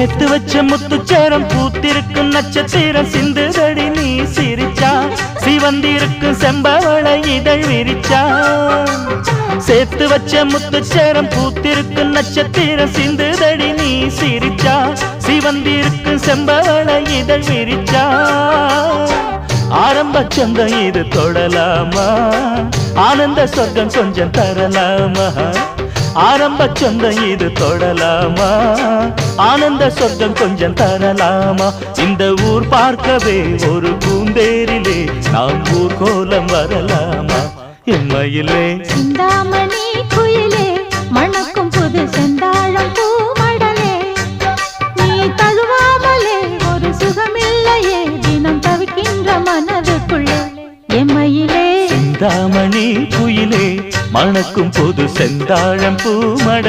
சேர்த்து வச்ச முத்துச்சேரம் பூத்திருக்கும் நட்சத்திரம் சிந்துதடி நீ சிரிச்சா சிவந்திருக்கும் செம்பவளை இதழ் விரிச்சா சேர்த்து வச்ச முத்துச்சேரம் பூத்திருக்கும் நட்சத்திரம் சிந்துதடி நீ சிரிச்சா சிவந்திருக்கும் செம்பவளை இதழ் விரிச்சா ஆரம்ப சொந்தம் இது தொடலாமா ஆனந்த சொர்க்கம் கொஞ்சம் தரலாமா ஆரம்ப சொந்தம் இது தொடலாமா ஆனந்த சொர்க்கம் கொஞ்சம் தரலாமா இந்த ஊர் பார்க்கவே ஒரு பூந்தேரிலே நாம் ஊர் கோலம் வரலாமா எம்மையிலே சிந்தாமணி குயிலே மணக்கும் புது செந்தாழம் பூமடலே நீ தழுவாமலே ஒரு சுகமில்லையே தினம் தவிக்கின்ற மனதுக்குள்ளே எம்மையிலே சிந்தாமணி குயிலே மணக்கும் புது செந்தாழம் பூமட